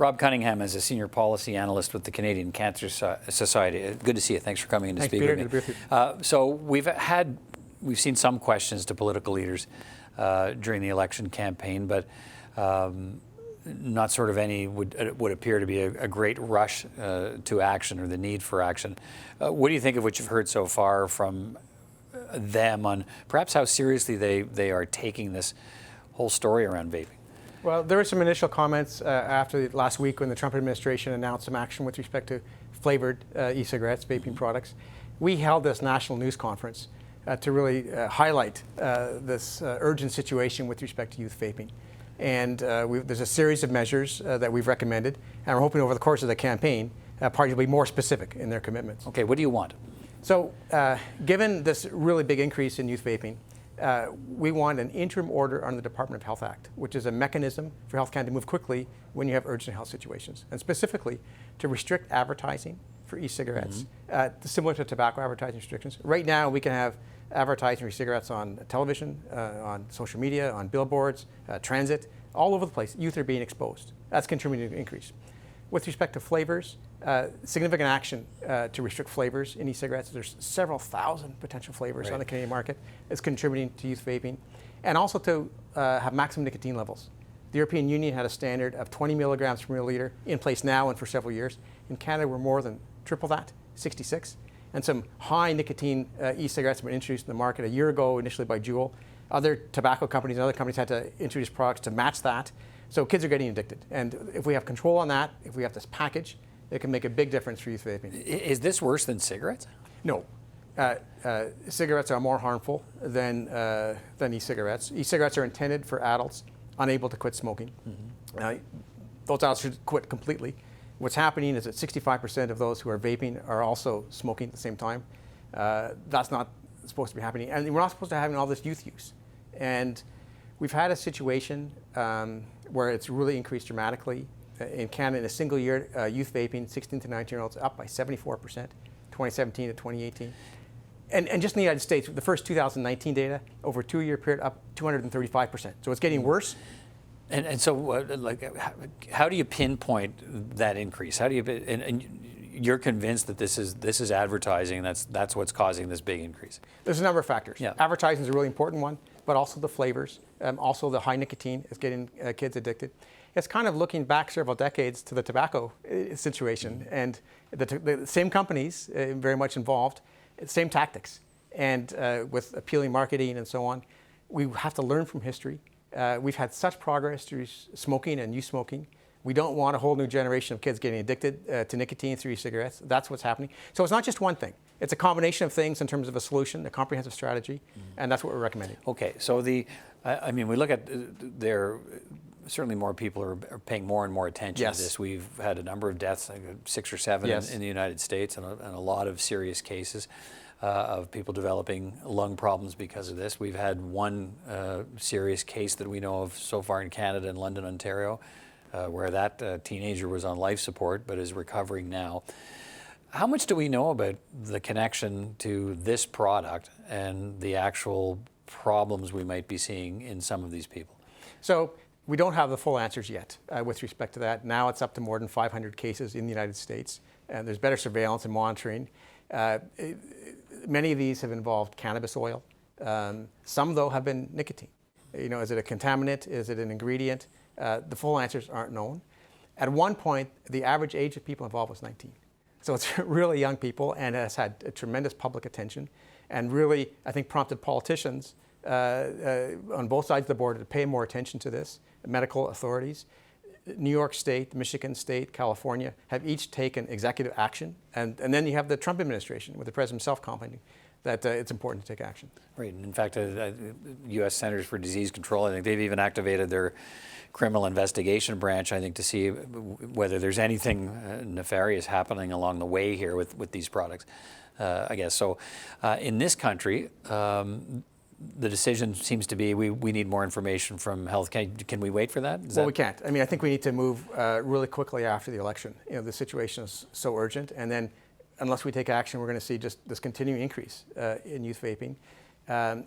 Rob Cunningham is a senior policy analyst with the Canadian Cancer Society. Good to see you. Thanks for coming in to speak with me. Good to be with you. So we've seen some questions to political leaders during the election campaign, but not sort of any would appear to be a great rush to action or the need for action. What do you think of what you've heard so far from them on perhaps how seriously they are taking this whole story around vaping? Well, there were some initial comments after last week when the Trump administration announced some action with respect to flavored e-cigarettes, vaping products. We held this national news conference to really highlight this urgent situation with respect to youth vaping. And there's a series of measures that we've recommended, and we're hoping over the course of the campaign, parties will be more specific in their commitments. Okay, what do you want? So, given this really big increase in youth vaping, we want an interim order under the Department of Health Act, which is a mechanism for Health Canada to move quickly when you have urgent health situations, and specifically to restrict advertising for e-cigarettes, similar to tobacco advertising restrictions. Right now, we can have advertising for cigarettes on television, on social media, on billboards, transit, all over the place. Youth are being exposed. That's contributing to an increase. With respect to flavors, significant action to restrict flavors in e-cigarettes. There's several thousand potential flavors on the Canadian market. It's contributing to youth vaping. And also to have maximum nicotine levels. The European Union had a standard of 20 milligrams per milliliter in place now and for several years. In Canada, we're more than triple that, 66. And some high nicotine e-cigarettes have been introduced in the market a year ago, initially by Juul. Other tobacco companies and other companies had to introduce products to match that. So kids are getting addicted. And if we have control on that, if we have this package, it can make a big difference for youth vaping. Is this worse than cigarettes? No. Cigarettes are more harmful than e-cigarettes. E-cigarettes are intended for adults unable to quit smoking. Those adults should quit completely. What's happening is that 65% of those who are vaping are also smoking at the same time. That's not supposed to be happening. And we're not supposed to have all this youth use. And we've had a situation where it's really increased dramatically. In Canada, in a single year, youth vaping, 16 to 19-year-olds, up by 74%, 2017 to 2018. And just in the United States, the first 2019 data, over a 2-year period, up 235%. So it's getting worse. And so, how do you pinpoint that increase? How do you? And you're convinced that this is advertising. That's what's causing this big increase. There's a number of factors. Yeah. Advertising is a really important one, but also the flavors, also the high nicotine is getting kids addicted. It's kind of looking back several decades to the tobacco situation, and the same companies very much involved, same tactics, and with appealing marketing and so on. We have to learn from history. We've had such progress through smoking and youth smoking. We don't want a whole new generation of kids getting addicted to nicotine through e-cigarettes. That's what's happening. So it's not just one thing. It's a combination of things in terms of a solution, a comprehensive strategy, and that's what we're recommending. Okay, so we look at certainly more people are paying more and more attention to this. We've had a number of deaths, like 6 or 7 in the United States, and a lot of serious cases of people developing lung problems because of this. We've had one serious case that we know of so far in Canada, in London, Ontario, where that teenager was on life support but is recovering now. How much do we know about the connection to this product and the actual problems we might be seeing in some of these people? So we don't have the full answers yet with respect to that. Now it's up to more than 500 cases in the United States, and there's better surveillance and monitoring. Many of these have involved cannabis oil. Some, though, have been nicotine. Is it a contaminant? Is it an ingredient? The full answers aren't known. At one point, the average age of people involved was 19. So it's really young people, and has had a tremendous public attention, and really, I think, prompted politicians on both sides of the border to pay more attention to this. Medical authorities, New York State, Michigan State, California, have each taken executive action. And then you have the Trump administration, with the president himself commenting that it's important to take action. Right, and in fact, U.S. Centers for Disease Control, I think they've even activated their criminal investigation branch, I think, to see whether there's anything nefarious happening along the way here with these products, I guess. So in this country, the decision seems to be we need more information from Health. Can we wait for that? We can't. I think we need to move really quickly after the election. The situation is so urgent, and then unless we take action, we're going to see just this continuing increase in youth vaping.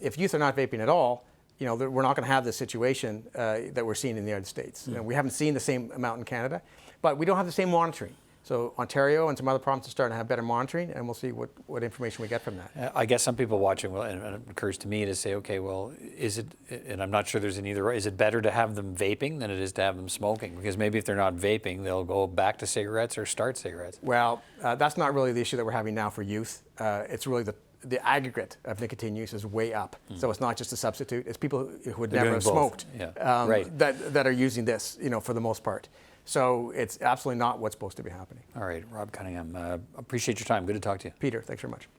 If youth are not vaping at all, we're not going to have this situation that we're seeing in the United States. We haven't seen the same amount in Canada, but we don't have the same monitoring. So Ontario and some other provinces are starting to have better monitoring, and we'll see what information we get from that. I guess some people watching, and it occurs to me to say, okay, well, is it, and I'm not sure there's an either, is it better to have them vaping than it is to have them smoking? Because maybe if they're not vaping, they'll go back to cigarettes or start cigarettes. Well, that's not really the issue that we're having now for youth. It's really the aggregate of nicotine use is way up. So it's not just a substitute. It's people who would never have smoked that are using this, for the most part. So it's absolutely not what's supposed to be happening. All right, Rob Cunningham, appreciate your time. Good to talk to you. Peter, thanks very much.